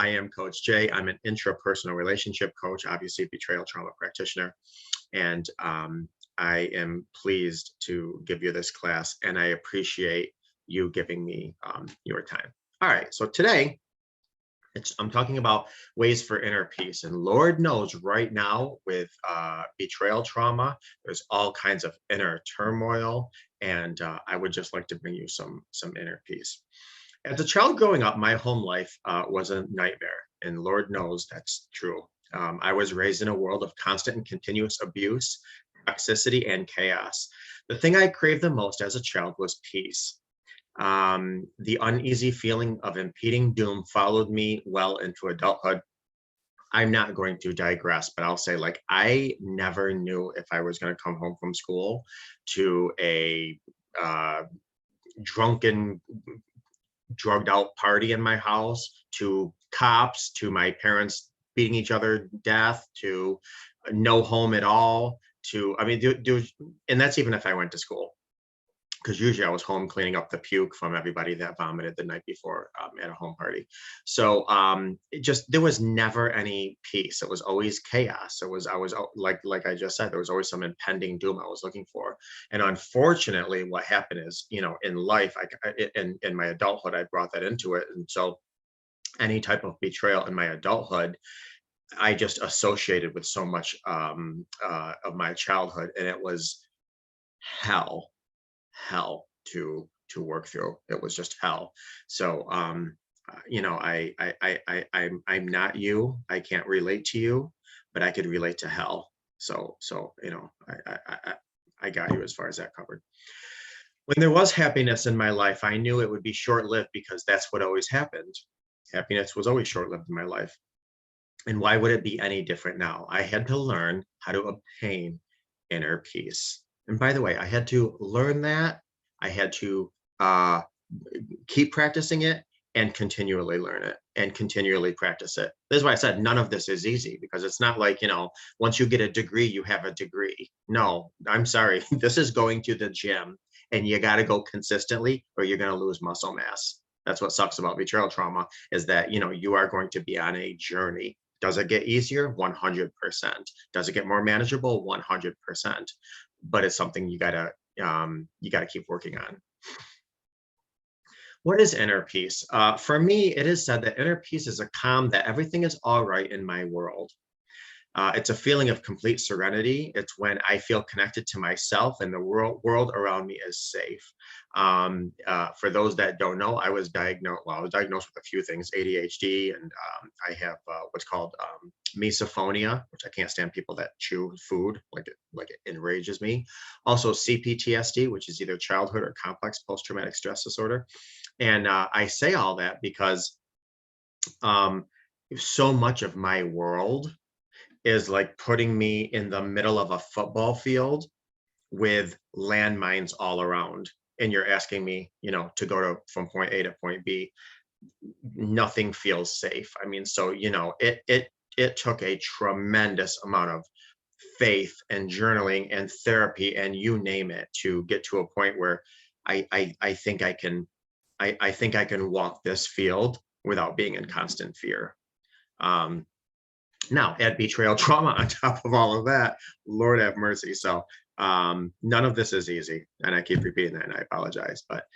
I am Coach Jay. I'm an intrapersonal relationship coach, obviously betrayal trauma practitioner, and I am pleased to give you this class, and I appreciate you giving me your time. All right, so today I'm talking about ways for inner peace, and Lord knows right now with betrayal trauma, there's all kinds of inner turmoil, and I would just like to bring you some inner peace. As a child growing up, my home life was a nightmare, and Lord knows that's true. I was raised in a world of constant and continuous abuse, toxicity, and chaos. The thing I craved the most as a child was peace. The uneasy feeling of impending doom followed me well into adulthood. I'm not going to digress, but I'll say, like, I never knew if I was going to come home from school to a uh, drunken, drugged out party in my house, to cops, to my parents beating each other to death, to no home at all, to, I mean, and that's even if I went to school, because usually I was home cleaning up the puke from everybody that vomited the night before at a home party. So there was never any peace. It was always chaos. I was like I just said, there was always some impending doom I was looking for. And unfortunately, what happened is, in life, in my adulthood, I brought that into it. And so any type of betrayal in my adulthood, I just associated with so much of my childhood, and it was hell to work through. It was just hell. So I'm not you. I can't relate to you, but I could relate to hell. So I got you as far as that covered. When there was happiness in my life, I knew it would be short-lived, because that's what always happened. Happiness was always short-lived in my life. And why would it be any different now? I had to learn how to obtain inner peace. And by the way, I had to learn that. I had to keep practicing it and continually learn it and continually practice it. This is why I said none of this is easy, because it's not like, once you get a degree, you have a degree. No, I'm sorry. This is going to the gym, and you got to go consistently, or you're going to lose muscle mass. That's what sucks about betrayal trauma, is that, you are going to be on a journey. Does it get easier? 100%. Does it get more manageable? 100%. But it's something you gotta keep working on. What is inner peace? For me, it is said that inner peace is a calm that everything is all right in my world. It's a feeling of complete serenity. It's when I feel connected to myself and the world around me is safe. For those that don't know, I was diagnosed with a few things: ADHD, and I have what's called misophonia, which I can't stand people that chew food, like it enrages me. Also CPTSD, which is either childhood or complex post-traumatic stress disorder. And I say all that because so much of my world is like putting me in the middle of a football field with landmines all around, and you're asking me, to go from point A to point B. Nothing feels safe. I mean, so it took a tremendous amount of faith and journaling and therapy and you name it to get to a point where I think I can walk this field without being in constant fear. Now, add betrayal trauma on top of all of that, Lord have mercy. So none of this is easy, and I keep repeating that, and I apologize. But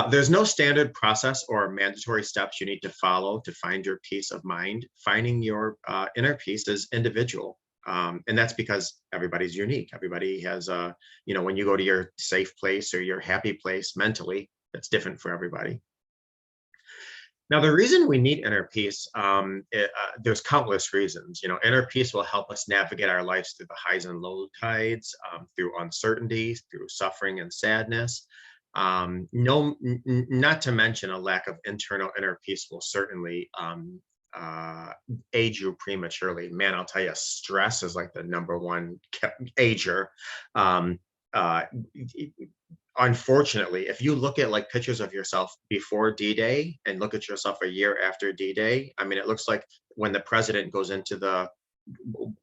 there's no standard process or mandatory steps you need to follow to find your peace of mind. Finding your inner peace is individual, and that's because everybody's unique. Everybody has, when you go to your safe place or your happy place mentally, it's different for everybody. Now, the reason we need inner peace, there's countless reasons. Inner peace will help us navigate our lives through the highs and low tides, through uncertainty, through suffering and sadness. Not to mention a lack of internal inner peace will certainly age you prematurely. Man, I'll tell you, stress is like the number one ager. Unfortunately, if you look at like pictures of yourself before D-Day and look at yourself a year after D-Day, I mean, it looks like when the president goes into the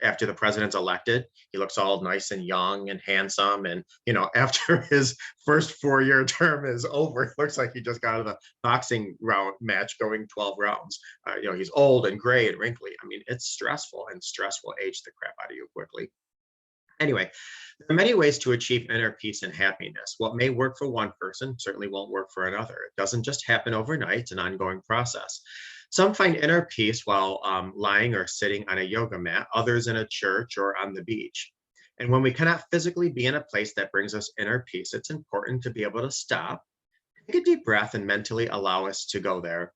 after the president's elected, he looks all nice and young and handsome. And, after his first 4-year term is over, it looks like he just got out of the boxing round match going 12 rounds. He's old and gray and wrinkly. I mean, it's stressful, and stress will age the crap out of you quickly. Anyway, there are many ways to achieve inner peace and happiness. What may work for one person certainly won't work for another. It doesn't just happen overnight, it's an ongoing process. Some find inner peace while lying or sitting on a yoga mat, others in a church or on the beach. And when we cannot physically be in a place that brings us inner peace, it's important to be able to stop, take a deep breath, and mentally allow us to go there,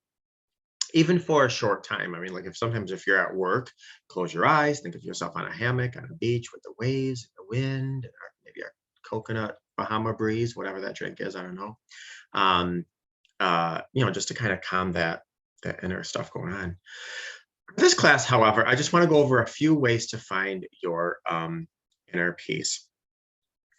even for a short time. I mean, like if you're at work, close your eyes, think of yourself on a hammock on a beach with the waves, the wind, or maybe a coconut Bahama breeze, whatever that drink is, I don't know. Just to kind of calm that inner stuff going on. For this class, however, I just want to go over a few ways to find your inner peace.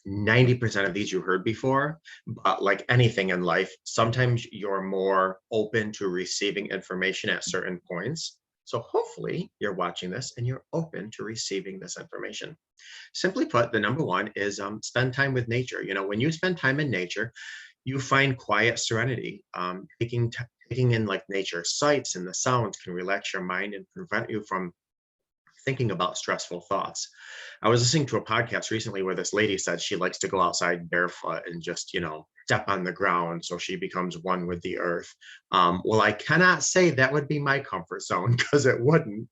90% of these you heard before, but like anything in life, sometimes you're more open to receiving information at certain points. So hopefully you're watching this and you're open to receiving this information. Simply put, the number one is spend time with nature. When you spend time in nature, you find quiet serenity. Taking in like nature sights and the sounds can relax your mind and prevent you from thinking about stressful thoughts. I was listening to a podcast recently where this lady said she likes to go outside barefoot and just, step on the ground so she becomes one with the earth. Well, I cannot say that would be my comfort zone, because it wouldn't.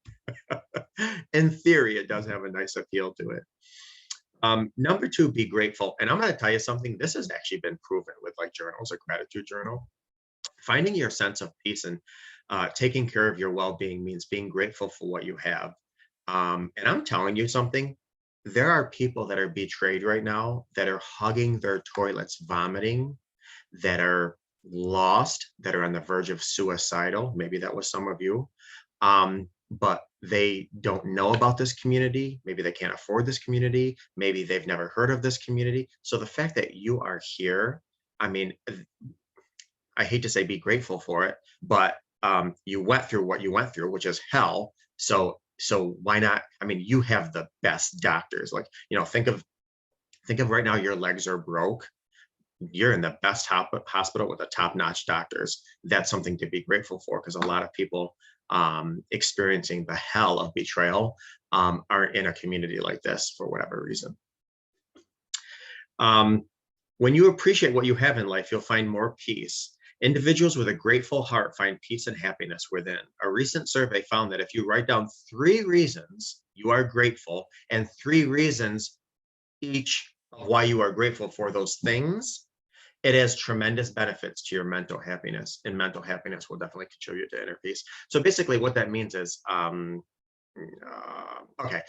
In theory, it does have a nice appeal to it. Number two, be grateful. And I'm going to tell you something. This has actually been proven with like journals, a gratitude journal. Finding your sense of peace and taking care of your well-being means being grateful for what you have. And I'm telling you something, there are people that are betrayed right now that are hugging their toilets, vomiting, that are lost, that are on the verge of suicidal. Maybe that was some of you. But they don't know about this community. Maybe they can't afford this community. Maybe they've never heard of this community. So the fact that you are here, I mean, I hate to say be grateful for it, but you went through what you went through, which is hell. So why not? I mean, you have the best doctors. Like, think of right now, your legs are broke. You're in the best hospital with the top-notch doctors. That's something to be grateful for, because a lot of people experiencing the hell of betrayal are in a community like this for whatever reason. When you appreciate what you have in life, you'll find more peace. Individuals with a grateful heart find peace and happiness within. A recent survey found that if you write down 3 reasons you are grateful and 3 reasons each of why you are grateful for those things, it has tremendous benefits to your mental happiness, and mental happiness will definitely contribute to inner peace. So basically what that means is, okay,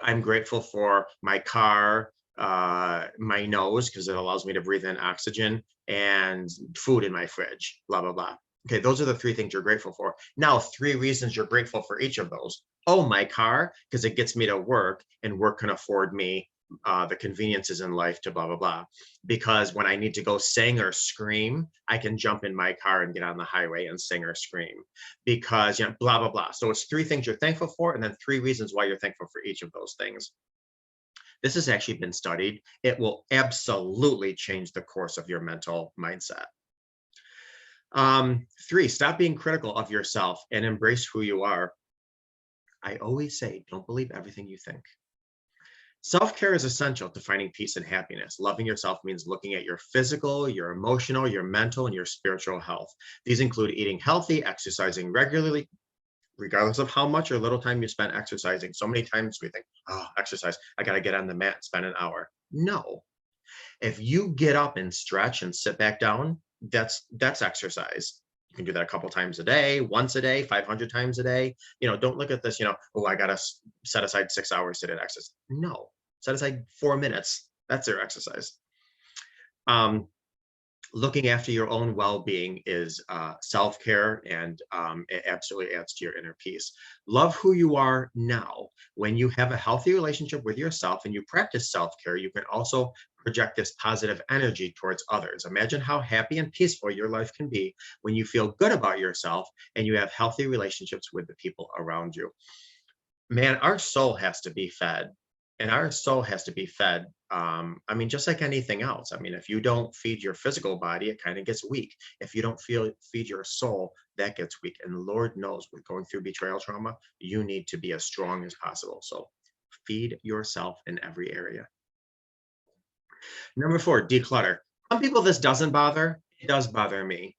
I'm grateful for my car, my nose, because it allows me to breathe in oxygen, and food in my fridge, blah, blah, blah. Okay, those are the 3 things you're grateful for. Now, 3 reasons you're grateful for each of those. Oh, my car, because it gets me to work, and work can afford me the conveniences in life to blah, blah, blah. Because when I need to go sing or scream, I can jump in my car and get on the highway and sing or scream, because, blah, blah, blah. So it's 3 things you're thankful for, and then 3 reasons why you're thankful for each of those things. This has actually been studied. It will absolutely change the course of your mental mindset. 3, stop being critical of yourself and embrace who you are. I always say, don't believe everything you think. Self-care is essential to finding peace and happiness. Loving yourself means looking at your physical, your emotional, your mental, and your spiritual health. These include eating healthy, exercising regularly, regardless of how much or little time you spend exercising. So many times we think, oh, exercise, I got to get on the mat and spend an hour. No. If you get up and stretch and sit back down, that's exercise. You can do that a couple times a day, once a day, 500 times a day. Don't look at this, oh, I got to set aside 6 hours to do exercise. No, set aside 4 minutes. That's your exercise. Looking after your own well-being is self-care, and it absolutely adds to your inner peace. Love who you are now. When you have a healthy relationship with yourself and you practice self-care, you can also project this positive energy towards others. Imagine how happy and peaceful your life can be when you feel good about yourself and you have healthy relationships with the people around you. Man, our soul has to be fed, and our soul has to be fed. I mean, just like anything else. I mean, if you don't feed your physical body, it kind of gets weak. If you don't feed your soul, that gets weak. And Lord knows, with going through betrayal trauma, you need to be as strong as possible. So feed yourself in every area. Number 4, declutter. Some people this doesn't bother. It does bother me.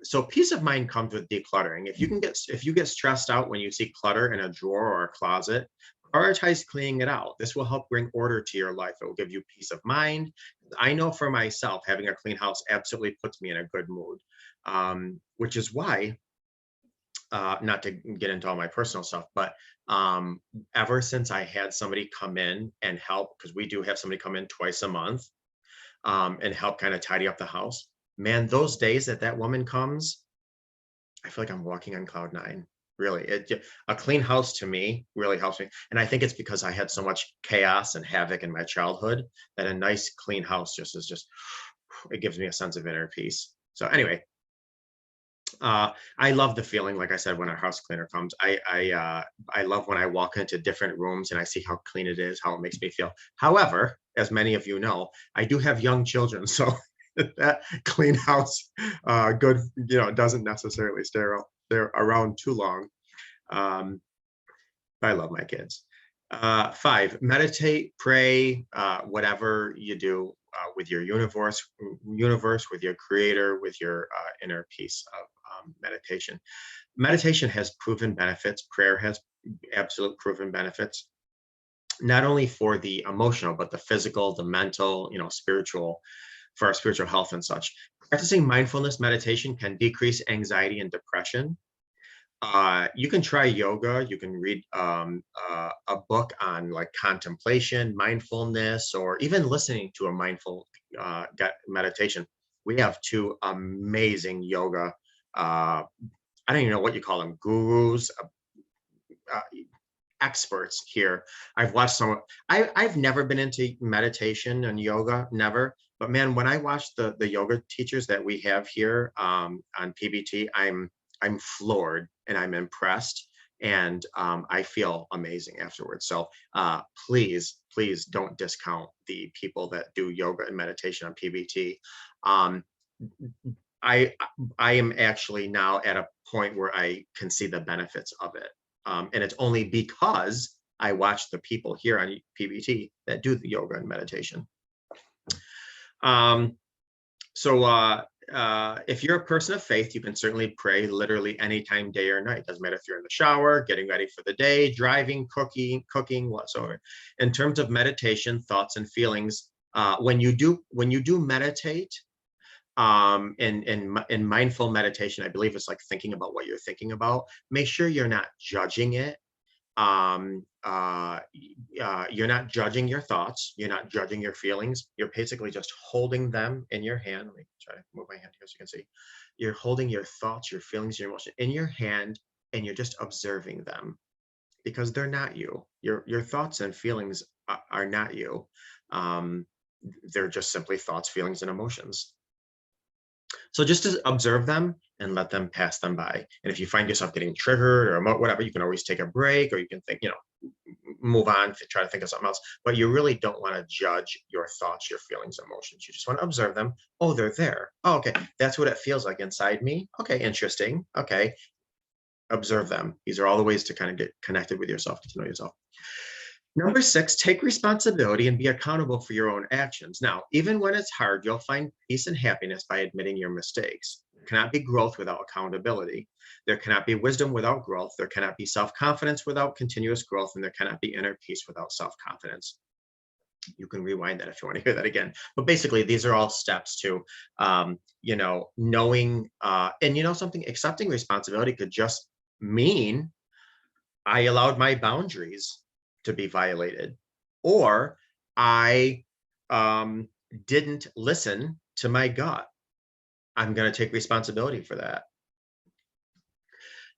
So peace of mind comes with decluttering. If you get stressed out when you see clutter in a drawer or a closet, prioritize cleaning it out. This will help bring order to your life. It will give you peace of mind. I know for myself, having a clean house absolutely puts me in a good mood, which is why, not to get into all my personal stuff, but ever since I had somebody come in and help, because we do have somebody come in twice a month, and help kind of tidy up the house. Man, those days that that woman comes, I feel like I'm walking on cloud nine. Really, a clean house to me really helps me, and I think it's because I had so much chaos and havoc in my childhood that a nice clean house just it gives me a sense of inner peace. So anyway, I love the feeling, like I said, when a house cleaner comes. I love when I walk into different rooms and I see how clean it is, how it makes me feel. However, as many of you know, I do have young children, so that clean house, good, doesn't necessarily they're around too long. Um, I love my kids. 5, meditate, pray, whatever you do with your universe, with your creator, with your inner peace of meditation. Meditation has proven benefits. Prayer has absolute proven benefits, not only for the emotional, but the physical, the mental, spiritual, for our spiritual health and such. Practicing mindfulness meditation can decrease anxiety and depression. You can try yoga. You can read a book on like contemplation, mindfulness, or even listening to a mindful meditation. We have 2 amazing yoga. I don't even know what you call them, gurus, uh, experts here. I've watched some. I've never been into meditation and yoga, never. But man, when I watch the yoga teachers that we have here on PBT, I'm floored and I'm impressed, and I feel amazing afterwards. So please don't discount the people that do yoga and meditation on PBT. Um, I I am actually now at a point where I can see the benefits of it, and it's only because I watch the people here on PBT that do the yoga and meditation. Um, so if you're a person of faith, you can certainly pray literally anytime, day or night. Doesn't matter if you're in the shower, getting ready for the day, driving, cooking, whatsoever. In terms of meditation, thoughts and feelings, when you do meditate, in mindful meditation, I believe it's like thinking about what you're thinking about. Make sure you're not judging it. You're not judging your thoughts. You're not judging your feelings. You're basically just holding them in your hand. Let me try to move my hand here so you can see. You're holding your thoughts, your feelings, your emotion in your hand, and you're just observing them because they're not you. Your thoughts and feelings are not you. They're just simply thoughts, feelings, and emotions. So just to observe them and let them pass them by. And if you find yourself getting triggered or whatever, you can always take a break, or you can think, move on, try to think of something else. But you really don't want to judge your thoughts, your feelings, emotions. You just want to observe them. Oh, they're there. Oh, okay. That's what it feels like inside me. Okay, interesting. Okay. Observe them. These are all the ways to kind of get connected with yourself, get to know yourself. Number 6, take responsibility and be accountable for your own actions. Now, even when it's hard, you'll find peace and happiness by admitting your mistakes. There cannot be growth without accountability. There cannot be wisdom without growth. There cannot be self-confidence without continuous growth. And there cannot be inner peace without self-confidence. You can rewind that if you want to hear that again. But basically, these are all steps to, knowing, and something, accepting responsibility could just mean I allowed my boundaries to be violated, or I didn't listen to my gut. I'm going to take responsibility for that.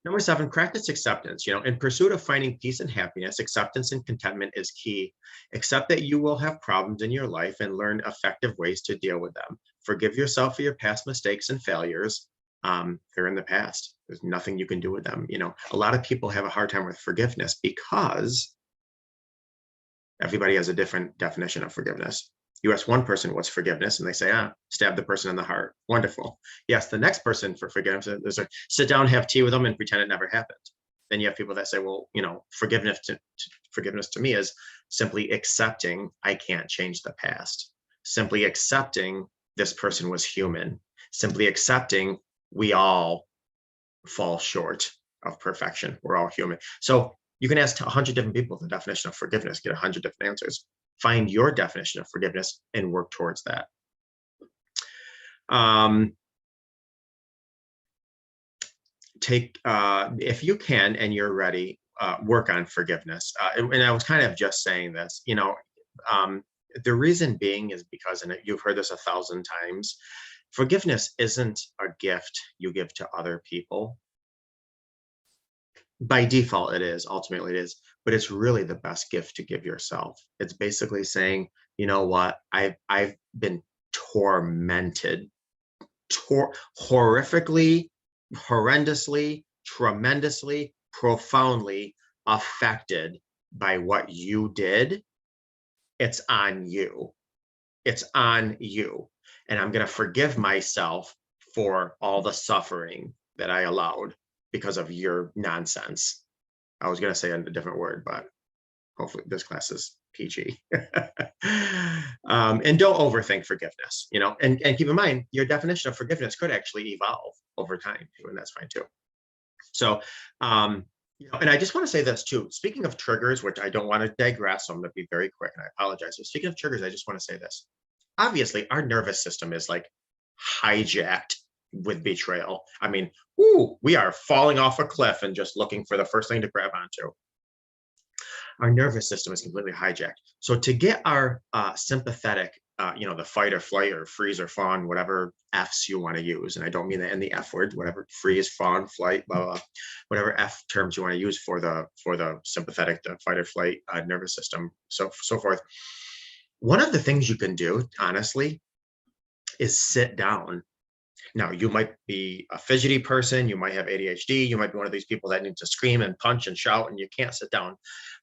Number 7, practice acceptance. In pursuit of finding peace and happiness, acceptance and contentment is key. Accept that you will have problems in your life and learn effective ways to deal with them. Forgive yourself for your past mistakes and failures. They're in the past. There's nothing you can do with them. A lot of people have a hard time with forgiveness because everybody has a different definition of forgiveness. You ask one person what's forgiveness, and they say, stab the person in the heart. Wonderful. Yes, the next person for forgiveness is like, sit down, have tea with them, and pretend it never happened. Then you have people that say, well, forgiveness to me is simply accepting I can't change the past, simply accepting this person was human, simply accepting we all fall short of perfection. We're all human. So you can ask 100 different people the definition of forgiveness, get 100 different answers. Find your definition of forgiveness and work towards that. If you can and you're ready, work on forgiveness. And I was kind of just saying this, the reason being is because, and you've heard this 1,000 times, forgiveness isn't a gift you give to other people. By default, it is. Ultimately, it is. But it's really the best gift to give yourself. It's basically saying, you know what? I've been tormented, horrifically, horrendously, tremendously, profoundly affected by what you did. It's on you. It's on you. And I'm going to forgive myself for all the suffering that I allowed because of your nonsense. I was going to say a different word, but hopefully this class is PG. And don't overthink forgiveness, and keep in mind, your definition of forgiveness could actually evolve over time too, and that's fine too. So, and I just want to say this too, speaking of triggers, which I don't want to digress, so I'm going to be very quick, and I apologize. So speaking of triggers, I just want to say this. Obviously, our nervous system is like hijacked with betrayal. I mean, we are falling off a cliff and just looking for the first thing to grab onto. Our nervous system is completely hijacked. So to get our sympathetic, the fight or flight or freeze or fawn, whatever F's you want to use, and I don't mean that in the F word, whatever freeze, fawn, flight, blah, blah, whatever F terms you want to use for the sympathetic, the fight or flight nervous system, so forth. One of the things you can do, honestly, is sit down. Now, you might be a fidgety person, you might have ADHD, you might be one of these people that need to scream and punch and shout and you can't sit down.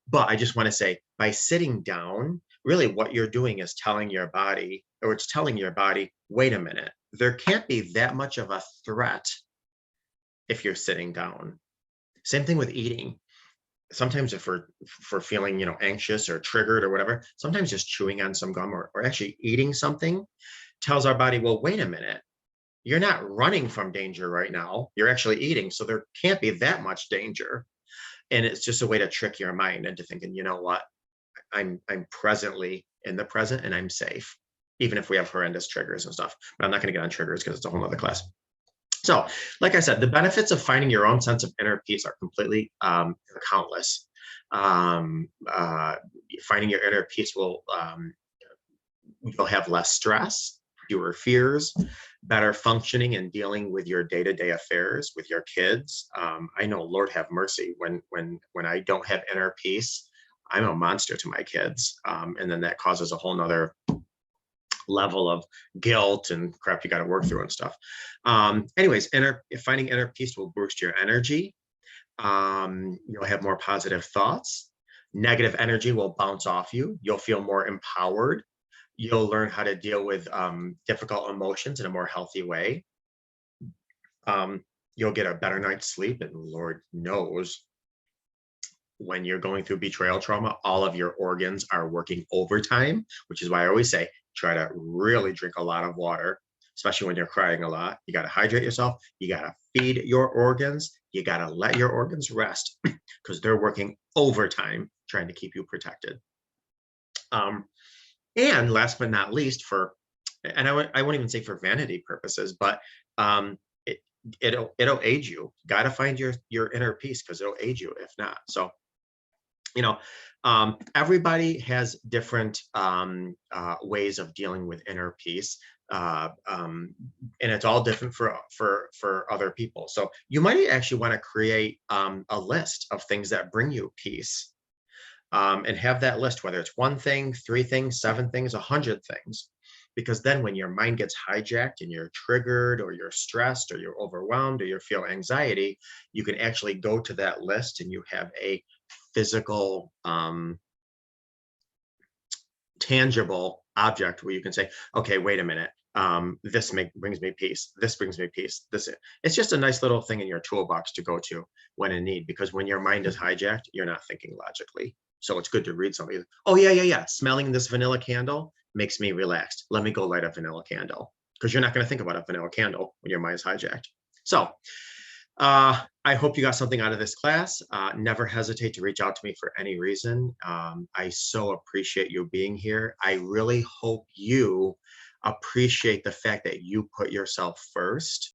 But I just want to say, by sitting down, really what you're doing is telling your body, wait a minute, there can't be that much of a threat if you're sitting down. Same thing with eating. Sometimes if we're feeling, anxious or triggered or whatever, sometimes just chewing on some gum or actually eating something tells our body, well, wait a minute, you're not running from danger right now. You're actually eating. So there can't be that much danger. And it's just a way to trick your mind into thinking, you know what, I'm presently in the present and I'm safe, even if we have horrendous triggers and stuff. But I'm not going to get on triggers because it's a whole other class. So, like I said, the benefits of finding your own sense of inner peace are completely countless. Finding your inner peace will, you'll have less stress, fewer fears, better functioning and dealing with your day-to-day affairs with your kids. I know, Lord have mercy, when I don't have inner peace, I'm a monster to my kids. And then that causes a whole nother level of guilt and crap you got to work through and stuff. Anyways, finding inner peace will boost your energy. You'll have more positive thoughts. Negative energy will bounce off you. You'll feel more empowered. You'll learn how to deal with difficult emotions in a more healthy way. You'll get a better night's sleep, and Lord knows, when you're going through betrayal trauma, all of your organs are working overtime, which is why I always say, try to really drink a lot of water, especially when you're crying a lot. You got to hydrate yourself. You got to feed your organs. You got to let your organs rest because they're working overtime trying to keep you protected. And last but not least, I won't even say for vanity purposes, but it'll aid you. Got to find your inner peace because it'll aid you if not. So, everybody has different ways of dealing with inner peace, and it's all different for other people. So you might actually want to create a list of things that bring you peace. And have that list, whether it's one thing, 3 things, 7 things, 100 things, because then when your mind gets hijacked and you're triggered or you're stressed or you're overwhelmed or you feel anxiety, you can actually go to that list and you have a physical, tangible object where you can say, okay, wait a minute. Brings me peace. This brings me peace. It's just a nice little thing in your toolbox to go to when in need, because when your mind is hijacked, you're not thinking logically. So it's good to read something. Oh, yeah, yeah, yeah. Smelling this vanilla candle makes me relaxed. Let me go light a vanilla candle, because you're not going to think about a vanilla candle when your mind is hijacked. So I hope you got something out of this class. Never hesitate to reach out to me for any reason. I so appreciate you being here. I really hope you appreciate the fact that you put yourself first